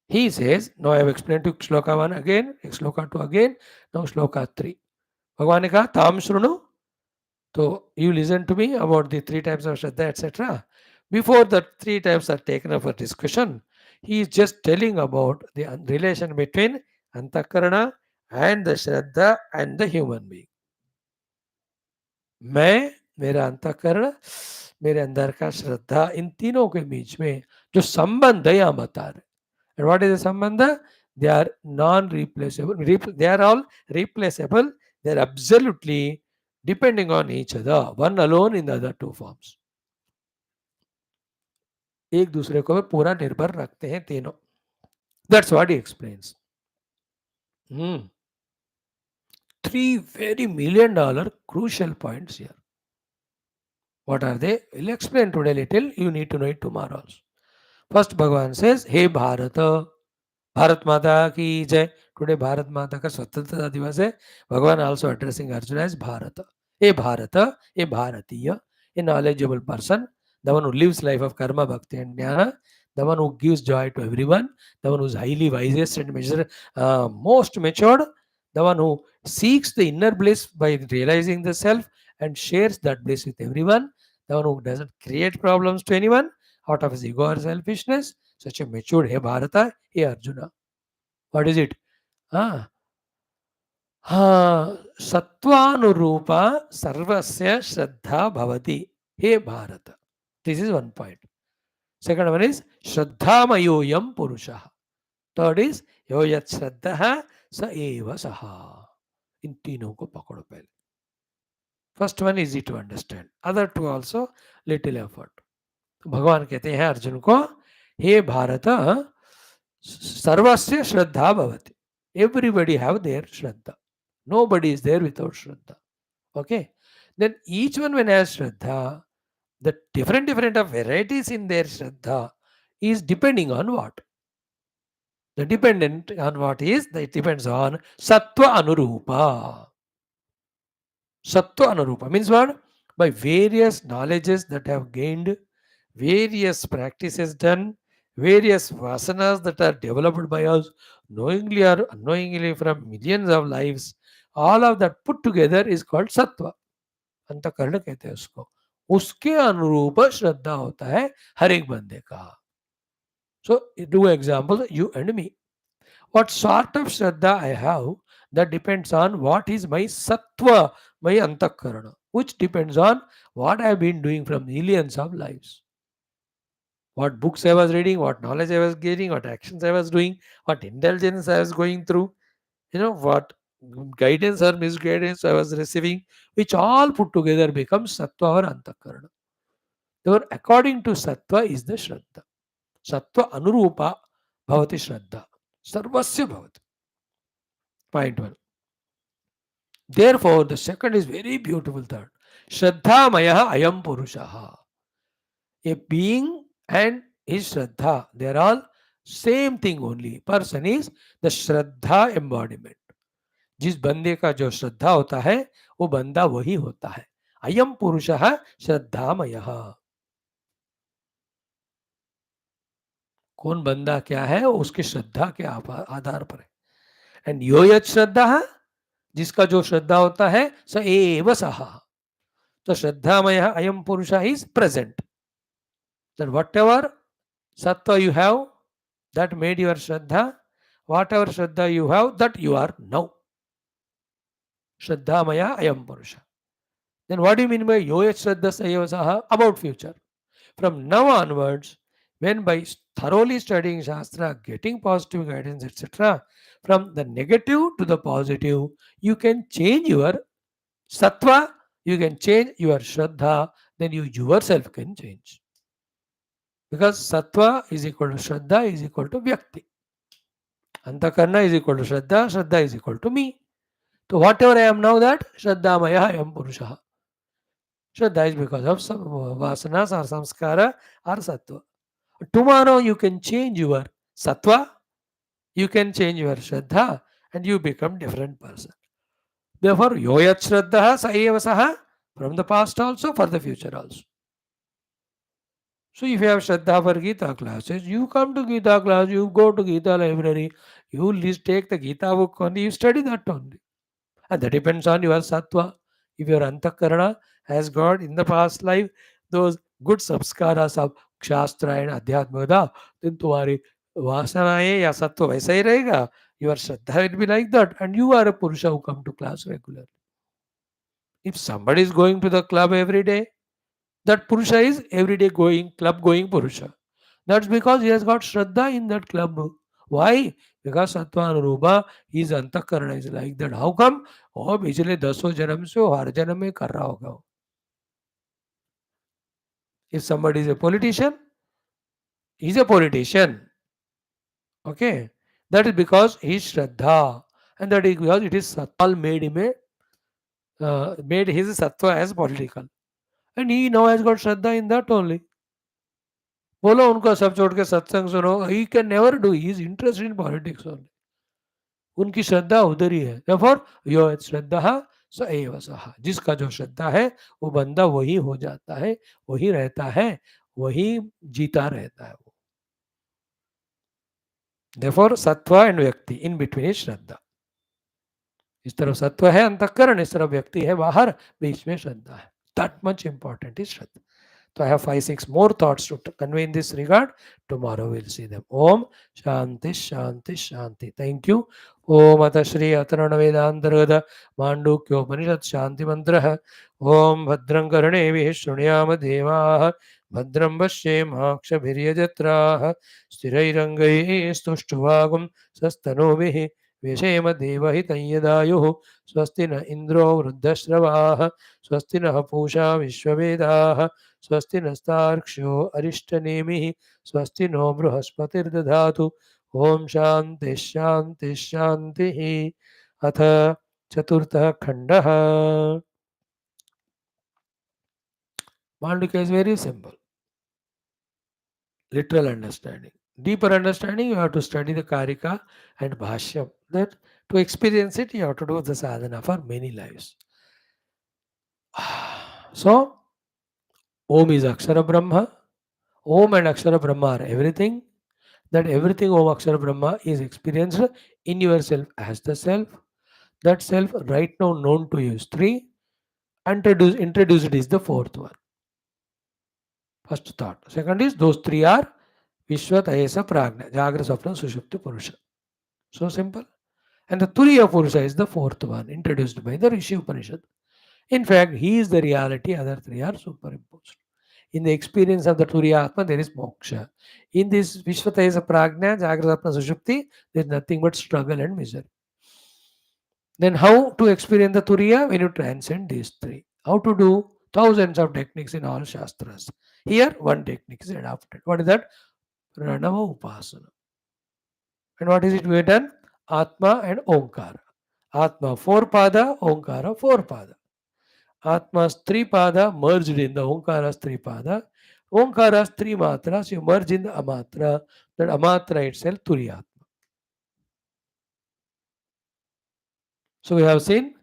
He says, now I have explained to Shloka 1 again, Shloka 2 again, now Shloka 3. Bhagavan ne kaha, Tam Shrunu. So you listen to me about the three types of Shraddha, etc. Before the three types are taken up for discussion, he is just telling about the relation between Antakarana and the Shraddha and the human being. मैं मेरा अंतःकरण मेरे अंदर का श्रद्धा इन तीनों के बीच में जो संबंध है यहाँ बता रहे and what is the संबंध they are non replaceable they are all replaceable they are absolutely depending on each other one alone in the other two forms एक दूसरे को पूरा निर्भर रखते हैं तीनों that's what he explains three very $1 million crucial points here. What are they? We'll explain today little. You need to know it tomorrow also. First, Bhagavan says, Hey Bharata, Bharat Mata ki jai. Today, Bharat Mata ka Swatantrata Divas hai. Bhagavan also addressing Arjuna as Bharata. Hey Bharata, hey Bharatiya, a knowledgeable person, the one who lives life of karma, bhakti and jnana, the one who gives joy to everyone, the one who is highly wisest and most matured, the one who seeks the inner bliss by realizing the self and shares that bliss with everyone, the one who doesn't create problems to anyone out of his ego or selfishness, such a matured, hey Bharata, hey Arjuna. What is it? सत्वानुरूपा सर्वस्य श्रद्धा भवति हे भारत this is one point second one is श्रद्धामयोयम पुरुषः third is यो यत् श्रद्धः स एव सः इन तीनों को पकड़ो पहले first one easy to understand other two also little effort भगवान कहते हैं अर्जुन को हे भारत सर्वस्य श्रद्धा भवति everybody have their shraddha. Nobody is there without Shraddha. Okay. Then each one when has Shraddha, the different of varieties in their Shraddha is depending on what? The dependent on what is? It depends on Sattva Anurupa. Sattva Anurupa means what? By various knowledges that have gained, various practices done, various vasanas that are developed by us knowingly or unknowingly from millions of lives all of that put together is called सत्व, अंतकरण कहते हैं उसको। उसके अनुरूप श्रद्धा होता है हर एक बंदे का। So to example, you and me, what sort of shraddha I have, that depends on what is my sattva, my antakarana, which depends on what I have been doing from millions of lives. What books I was reading, what knowledge I was gaining, what actions I was doing, what intelligence I was going through, what guidance or misguidance I was receiving, which all put together becomes sattva or antakarana. Therefore, according to sattva is the shraddha. Sattva anurupa bhavati shraddha. Sarvasya bhavati. Point one. Therefore, the second is very beautiful third. Shraddha Maya Ayam Purushaha. A being and his Shraddha, they are all same thing only. Person is the Shraddha embodiment. जिस बंदे का जो श्रद्धा होता है वो बंदा वही होता है। अयम पुरुषः श्रद्धामयः। कौन बंदा क्या है वो उसकी श्रद्धा के आधार पर है। एंड यो यत् श्रद्धा, जिसका जो श्रद्धा होता है स एव सः। तो श्रद्धामय अयम पुरुष is present, that whatever sattva you have that made your shraddha, whatever shraddha you have that you are now. Shraddhamaya ayam purusha. Then what do you mean by yoyat shraddha sayevasaha? About future. From now onwards, when by thoroughly studying Shastra, getting positive guidance, etc., from the negative to the positive, you can change your sattva, you can change your shraddha, then you yourself can change. Because sattva is equal to shraddha is equal to vyakti. Antakarna is equal to shraddha, shraddha is equal to me. So whatever I am now, that shraddha maya I am purusha. Shraddha is because of some vasanas or samskara or sattva. Tomorrow you can change your sattva, you can change your shraddha, and you become different person. Therefore, yoyat shraddha sa eva saha, from the past also, for the future also. So if you have Shraddha for Geetha classes, you come to Geetha class, you go to Geetha library, you list, take the Geetha book only, you study that only. And that depends on your sattva. If your antakarana has got in the past life those good samskaras of Shastra and Adhyatmada, then तुम्हारी वासनाएं या सत्व वैसा ही रहेगा. Your Shraddha will be like that, and you are a Purusha who come to class regularly. If somebody is going to the club every day, that Purusha is everyday going, club going Purusha. That's because he has got Shraddha in that club. Why? Because Sattvanurupa, his Antakarana is like that. How come? Oh, पिछले 10 जन्म से वो हर जन्म में कर रहा होगा. If somebody is a politician, he's a politician. Okay? That is because he is Shraddha. And that is because it is Sattal made him made his Sattva as political. And he now has got Shraddha in that only. बोलो उनको सब छोड़ के सत्संग सुनो. He can never do. He is interested in politics only. उनकी श्रद्धा उधर ही है. Therefore, यो श्रद्धा स एव सः. जिसका जो श्रद्धा है वो बंदा वही हो जाता है, वही रहता है, वही जीता रहता है वो. Therefore, सत्व एंड व्यक्ति इन बिटवीन इज श्रद्धा. इस तरफ सत्व है अंतःकरण, इस तरफ व्यक्ति है बाहर, बीच में श्रद्धा है. That much important is Shraddha. So I have 5-6 more thoughts to convey in this regard. Tomorrow we'll see them. Om Shanti Shanti Shanti. Thank you. Om Atha Shri Atharana Vedantargata Mandukya Upanishad Shanti Mantra. Om Bhadram Karnevi Shunyama Devaha Bhadram Vashyemaksha Bhiryajatra Sthirairangai Stushtvagum Sastanovihi Veshema Devahitanyadayu Swasti na Indro Vruddhashravaha Swasti na Pusha Vishwavedaha स्वस्ति नस्तार्क्ष्यो अरिष्टनेमिः स्वस्ति no बृहस्पतिर्दधातु. Om Shanti शांति शांतिः. अथ चतुर्थः खण्डः. Mandukya is very simple. Literal understanding. Deeper understanding, you have to study the Karika and Bhashyam. That to experience it, you have to do the sadhana for many lives. So, Om is Akshara Brahma. Om and Akshara Brahma are everything. That everything Om Akshara Brahma is experienced in yourself as the self. That self right now known to you is three. Introduced is the fourth one. First thought. Second is those three are Vishwatayasa Prajna, Jagra Swapna Sushupti Purusha. So simple. And the Turiya Purusha is the fourth one, introduced by the Rishi Upanishad. In fact, he is the reality, other three are superimposed. In the experience of the Turiya Atma, there is moksha. In this Vishwatayasa Prajna, Jagra Swapna Sushupti, there is nothing but struggle and misery. Then how to experience the Turiya? When you transcend these three. How to do? Thousands of techniques in all Shastras. Here, one technique is adopted. What is that? Pranava Upasana. And what is it we have done? Atma and Omkara. Atma 4 pada, Omkara 4 pada. Atma's 3 pada merged in the Omkara's 3 pada. Omkara's 3 matras, you merge in the Amatra. That Amatra itself, Turiyatma. So we have seen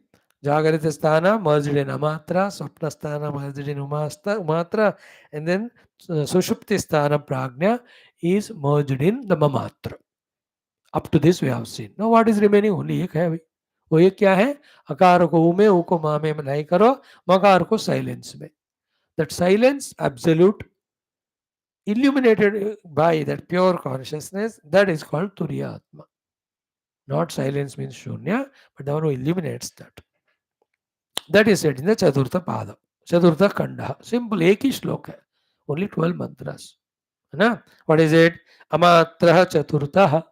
Jagarita Sthana merged in Amatra, Swapna Sthana merged in Umatra, and then Sushupti Sthana Prajna is merged in the Mamatra. Up to this we have seen. Now what is remaining? Only एक है. वो एक क्या है? अकार को ऊ में, ऊ को मा में नहीं करो, मकार को साइलेंस में. That silence, absolute, illuminated by that pure consciousness, that is called Turiya Atma. Not silence means Shunya, but the one who illuminates that. That is said in the Chaturtha Pada, Chaturtha Kanda. Simple, एक ही श्लोक है. Only 12 mantras. है ना? What is it? Amatraha Chaturtha.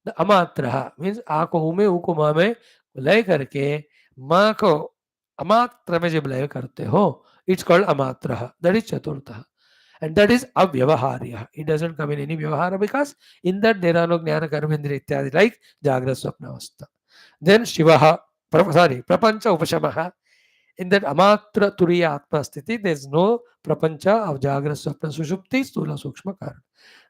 The Amatraha means आ को ऊ में, ऊ को मा में लय करके माँ को अमात्र में जब लय करते हो, it's called Amatraha. That is Chaturtha. And that is avyavaharya. It doesn't come in any vyavahara because in that there are no jnana karma indriya ityadi like jagra swapna avastha. Then Shivaha, prapancha upashamaha. In that amatra turiya atma sthiti, there is no prapancha of jagra swapna sushupti stula sukshma karana.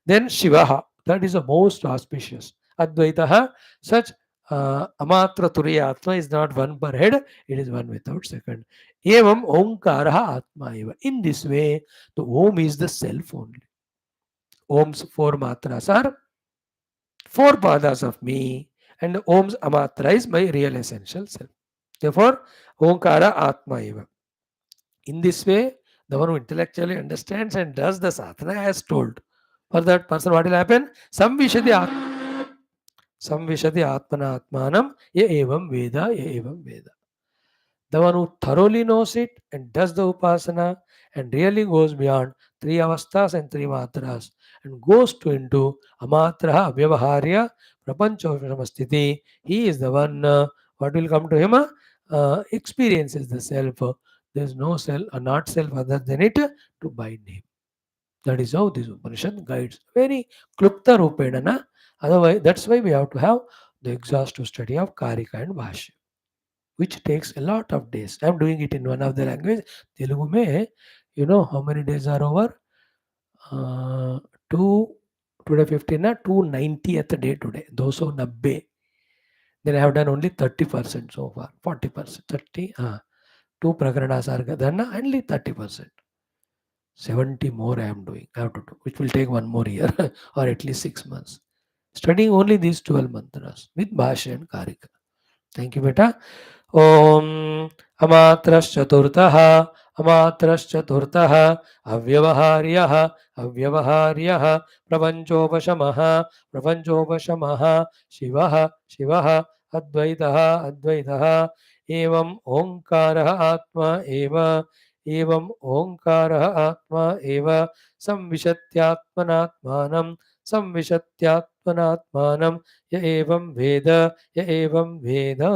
Then Shivaha, that is the most auspicious. Advaitaha, such amatra turiya atma is not one per head, it is one without second. Evam omkaraha atma eva. In this way, the Om is the self only. Om's 4 matras are 4 padas of me, and Om's amatra is my real essential self. Therefore, Omkara Atma eva. In this way, the one who intellectually understands and does the sadhana as told. For that person, what will happen? Samvishati Atmana Atmanam, ye evam Veda, ye evam Veda. The one who thoroughly knows it and does the upasana and really goes beyond 3 avasthas and 3 matras and goes into amatraha avyavaharya prapanchopasamastiti, he is the one, what will come to him? Experiences the self. There is no self, not self other than it to bind him. That is how this Upanishad guides. Very klupta rupedana. Otherwise, that's why we have to have the exhaustive study of Karika and Bhashya, which takes a lot of days. I'm doing it in one of the language. Telugu mein, you know how many days are over? Today 15, 290th day today. 290. Then I have done only 30% so far. 40%. 30. 2 prakaranas are done, only 30%. 70 more I am doing. I have to do, which will take 1 more year or at least 6 months. Studying only these 12 mantras with Bhashya and Karika. Thank you, beta. Om Amatrashchaturtah Amatrashchaturtah Avyavaharyah Avyavaharyah Prapanchopashamaha Prapanchopashamaha Shivaha Shivaha Advaitaha Advaitaha Evam Omkaraha Atma Eva Evam Omkaraha Atma Eva Samvishatyatmanatmanam Samvishatyatmanatmanam Ya evam Veda Ya evam Veda.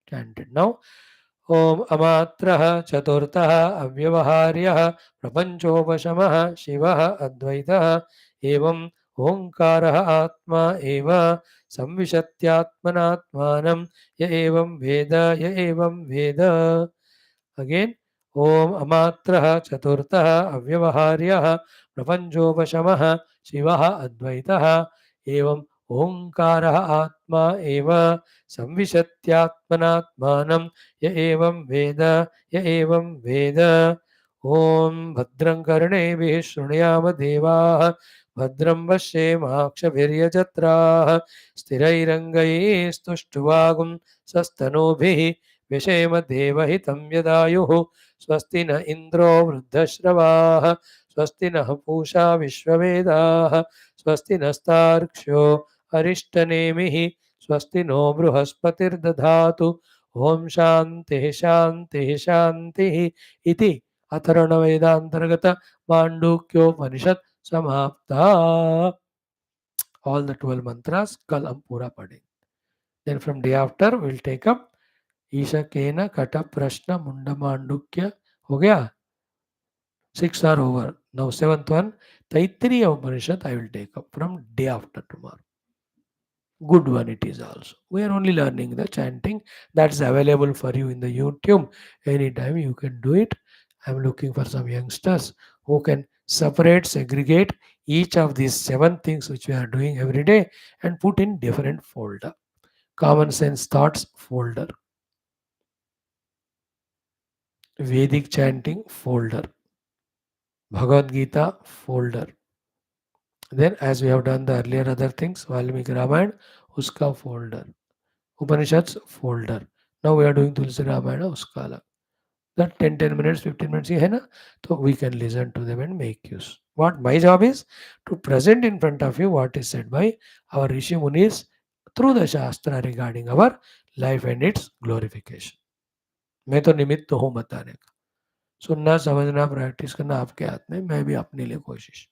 Chanted now. Om Amatraha Chaturtaha Avyavaharyah Prapanchopashamaha Shivaha Advaitaha Evam Omkaraha Atma Eva Samvishatyatmanatmanam Ya evam Veda Ya evam Veda. Again. Om Amatraha Chaturtaha Avyavaharyah Prapanchopashamaha Shivaha Advaitaha Evam Omkaraha Atma Eva Samvishatyatmanatmanam Ya evam Veda Ya evam Veda. Om Bhadram Karnebhi Shrunayama Devaha भद्रं पश्येमाक्षभिर्यजत्राः स्थिरैरङ्गैस्तुष्टुवागुं सस्तनूभिः व्यशेम देवहितं यदायुः स्वस्ति न इन्द्रो वृद्धश्रवाः स्वस्ति नः पूषा विश्ववेदाः स्वस्ति नस्तार्क्ष्यो अरिष्टनेमिः स्वस्ति no बृहस्पतिर्दधातु Om Shanti शांति शांति इति अथर्वणवेदांतर्गत मांडूक्योपनिषद समाप्ता. All the 12 mantras कल हम पूरा पढ़ेंगे. Then from day after we'll take up ईशकेन cut प्रश्न मुंड मांडुक्य. हो गया. 6 are over. Now seventh one Taittiriya Upanishad I will take up from day after tomorrow. Good one it is also. We are only learning the chanting. That's available for you in the YouTube. Anytime you can do it. I'm looking for some youngsters who can separate, segregate each of these 7 things which we are doing every day and put in different folder. Common sense thoughts folder. Vedic chanting folder. Bhagavad Gita folder. Then as we have done the earlier other things, Valmiki Ramayana, uska folder. Upanishads folder. Now we are doing Tulsi Ramayana uska अलग. That 10 minutes 15 minutes ही है ना, तो we can listen to them and make use. What my job is to present in front of you what is said by our Rishi Munis through the Shastra regarding our life and its glorification. मैं तो निमित्त तो हूँ बताने का. सुनना समझना practice करना आपके हाथ में. मैं भी अपने लिए कोशिश.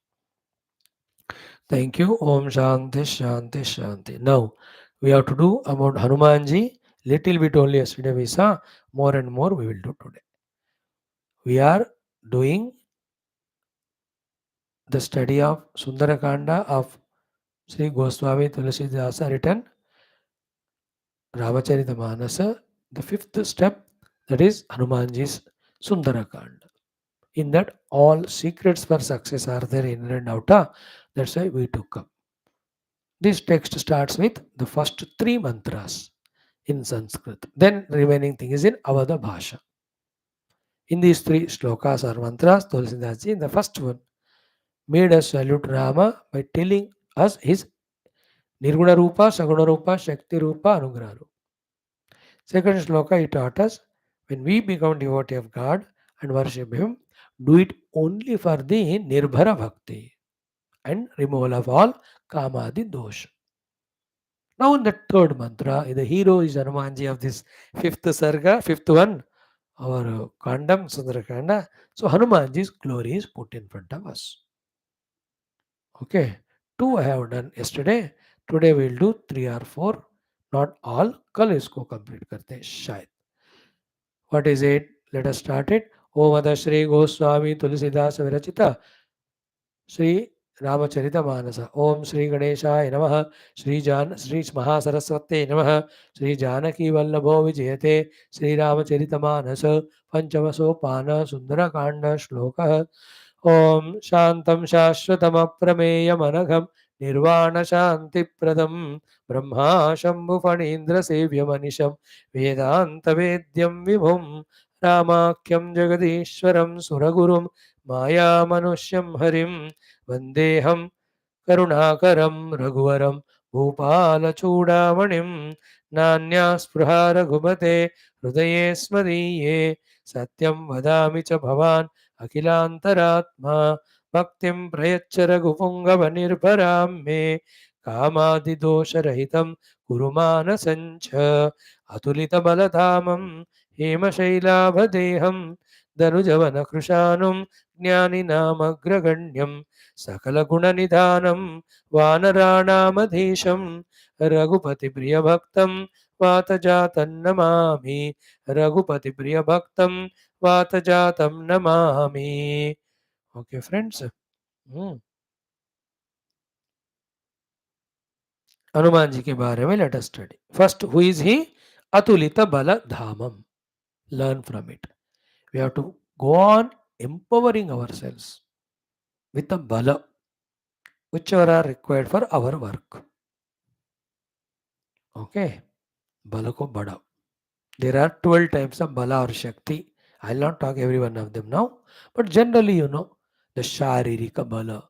Thank you. Om Shanti Shanti Shanti. Now we have to do about Hanumanji. Little bit only yesterday we saw. More and more we will do today. We are doing the study of Sundarakanda of Sri Goswami Tulasidasa written Ramacharita Manasa. The fifth step, that is Hanumanji's Sundarakanda. In that all secrets for success are there in and out. That's why we took up. This text starts with the first 3 mantras in Sanskrit. Then remaining thing is in Avada Bhasha. In these 3 shlokas or mantras, Tulsidaji in the first one made us salute Rama by telling us his Nirguna Rupa, Saguna Rupa, Shakti Rupa, Anugrah Rupa. Second shloka he taught us when we become devotee of God and worship Him, do it only for the Nirbhara Bhakti and removal of all Kamadi dosha. Now in the third mantra, the hero is Hanumanji of this fifth sarga, fifth one, our Kandam Sundarakanda. So Hanumanji's glory is put in front of us. Okay, 2 I have done yesterday. Today we will do 3 or 4. Not all. कल इसको complete करते हैं शायद. What is it? Let us start it. ओम अद श्री गोस्वामी तुलसीदास विरचिता श्री रामचरित मानस. ओम श्री गणेशाय नमः. श्री महासरस्वते नमः. श्री जानकी वल्लभो विजयते. श्री रामचरित मानस पंचम सोपान सुंदरकांड श्लोकः. ओम शांतं शाश्वतमप्रमेयमनघं निर्वाणशान्तिप्रदं ब्रह्मा शम्भुफणीन्द्रसेव्यमनिशं वेदान्तवेद्यं विभुं रामाख्यं जगदीश्वरं सुरगुरुं मायामनुष्यं हरिं वन्देऽहं करुणाकरं रघुवरं भूपालचूडामणिं. नान्या स्पृहा रघुमते हृदये स्मदीये सत्यं वदामि च भवान् अखिलान्तरात्मा भक्तिं प्रयच्छ रघुपुङ्गवनिर्भरां मे कामादिदोषरहितं कुरु मानसञ्च अतुलितबलधामं हेमशैलाभदेहं दनुजवनकृशानुं ज्ञानिनामग्रगण्यं सकलगुणनिधानं वानराणामधीशं रघुपतिप्रियभक्तं वातजातन्नमामि. रघुपतिप्रियभक्तं वातजातं नमामि. Okay, friends. हनुमान जी के बारे में let us study. First, who is he? Atulita Bala Dhamam. Learn from it. We have to go on empowering ourselves with the bala whichever are required for our work. Okay, bala ko bada. There are 12 types of bala or shakti. I'll not talk every one of them now, but generally you know the sharirika bala,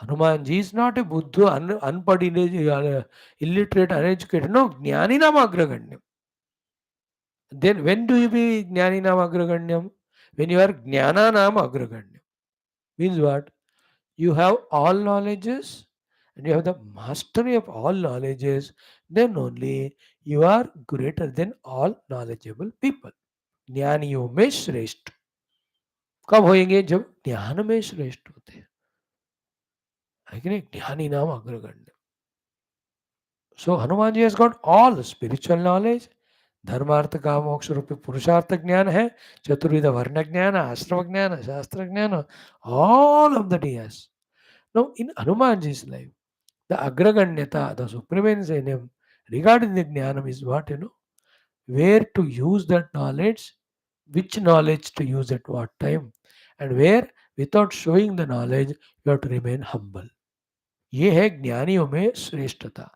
Hanumanji is not a Buddha, unpad, illiterate, uneducated. No, Jnaninam Agraganyam. Then when do you be Jnaninam Agraganyam? When you are Jnananam Agraganyam. Means what? You have all knowledges and you have the mastery of all knowledges, then only you are greater than all knowledgeable people. ज्ञानियों में श्रेष्ठ कब होंगे? जब ज्ञान में श्रेष्ठ होते हैं, है कि नहीं? ज्ञानी नाम अग्रगण्य. So Hanumanji has got all spiritual knowledge. धर्मार्थ का मोक्ष रूपी पुरुषार्थ ज्ञान है, चतुर्विध वर्ण ज्ञान, आश्रम ज्ञान, शास्त्र ज्ञान, all of that he has. Now in Hanumanji's life, the agraganyata, the supremacy in him regarding the jnanam is what, where to use that knowledge, which knowledge to use at what time, and where without showing the knowledge you have to remain humble. ये है ज्ञानियों में श्रेष्ठता.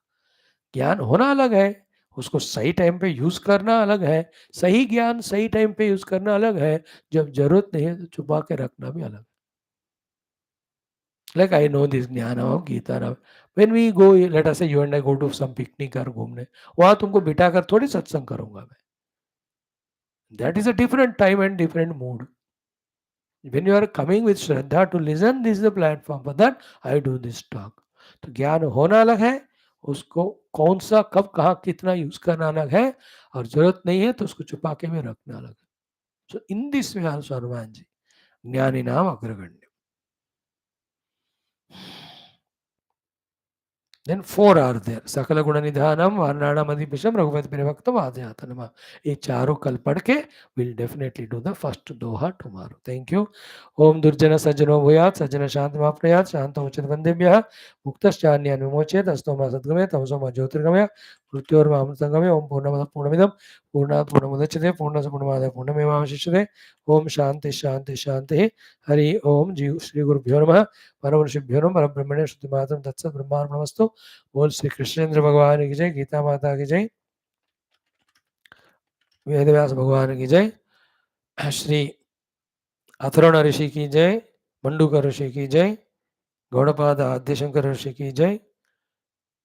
ज्ञान होना अलग है, उसको सही टाइम पे यूज करना अलग है. सही ज्ञान सही टाइम पे यूज करना अलग है. जब जरूरत नहीं है तो छुपा के रखना भी अलग. Like I know this jnana of Geetha now. When we go, let us say you and I go to some picnic or घूमने, वहाँ तुमको बिठा कर थोड़ी सत्संग करूंगा मैं. That is a different time and different mood. When you are coming with Shraddha to listen, this is the platform. For that, I do this talk. तो ज्ञान होना अलग है, उसको कौन सा कब कहाँ कितना यूज करना अलग है, और जरूरत नहीं है तो उसको छुपा के भी रखना अलग है. So in this way also Hanuman ji ज्ञानी नाम अग्रगण्य. Then four are there. Sakala Guna Nidhanam, Varnanam Adipisham, Raghupati Pirivaktam, Adhyatanama. ये चारों कल पढ़ के we'll definitely do the first doha tomorrow. Thank you. Om Durjana Sajjano Bhuyat, Sajjana Shantam Apnayat, Shantam Uchit Vandebhyah, Muktaschaन्यान् विमोचयेत्, अस्तोमा सद्गमय, तमसोमा ज्योतिर्गमय, मृत्योर्मा अमृतंगमय, ओम पूर्णमदः पूर्णमिदं, पूर्णात् पूर्णमुदच्यते, पूर्णस्य पूर्णमादाय पूर्णमेवावशिष्यते. ओम शांति शांति शांति. हरि ओम. श्री गुरुभ्यो नमः. परम ऋषिभ्यो नमः. परब्रह्मणे श्रुतिमात्रं तत्सत् ब्रह्मार्पणमस्तु. बोल श्री कृष्णेंद्र भगवान की जय. गीता माता की जय. वेदव्यास भगवान की जय. श्री अथर्वण ऋषि की जय. मंडूक ऋषि की जय. गौड़पाद आद्यशंकर ऋषि की जय.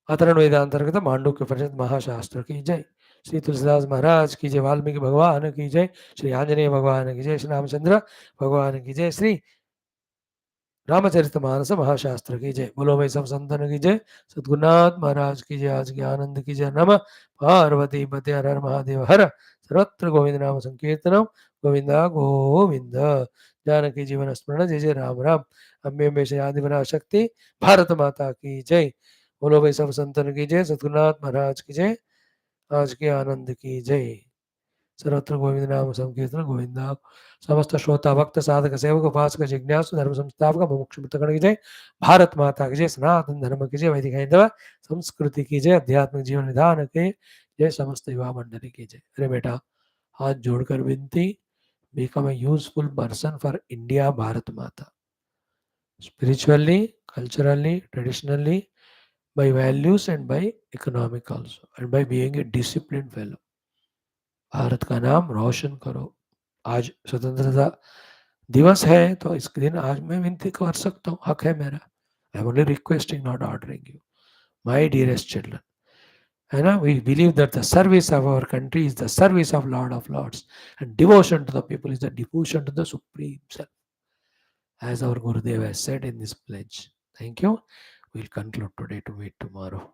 अथर्वण वेदांतर्गत मांडुक्य परिषद महाशास्त्र की जय. श्री तुलसीदास महाराज की जय. वाल्मीकि भगवान की जय. श्री आंजनेय भगवान की जय. श्री रामचंद्र भगवान की जय. श्री रामचरितमानस महाशास्त्र की जय. बोलो भाई सब संतन की जय. सद्गुरुनाथ महाराज की जय. आज के आनंद की जय. नमः पार्वती पते हर हर महादेव हर. सर्वत्र गोविंद नाम संकीर्तनम. गोविंदा गोविंद. जानकी जीवन स्मरण. जय जय राम राम. अम्बे में से आदि बना शक्ति. भारत माता की जय. बोलो भाई सब संतन की जय. सद्गुरुनाथ महाराज की जय. आज के आनंद की जय. सर्वत्र गोविंद नाम संकीर्तन. गोविंदा. समस्त श्रोता भक्त साधक सेवक उपासक जिज्ञासु धर्म संस्थापक मुमुक्षु मित्रगण की जय. भारत माता की जय. सनातन धर्म की जय. वैदिक हैंदव संस्कृति की जय. आध्यात्मिक जीवन विधान के जय. समस्त युवा मंडली की जय. अरे बेटा, हाथ जोड़कर विनती, become a useful person for India, Bharat Mata. Spiritually, culturally, traditionally, by values and by economic also, and by being a disciplined fellow. Bharat का नाम रोशन करो. आज स्वतंत्रता दिवस है तो इस दिन आज मैं विनती कर सकता हूँ, हक है मेरा. I am only requesting, not ordering you. My dearest children, है ना, we believe that the service of our country is the service of lord of lords and devotion to the people is the devotion to the supreme self, as our Gurudev has said in this pledge. Thank you. We'll conclude today to meet tomorrow.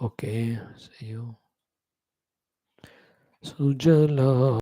Okay, see you. Sujala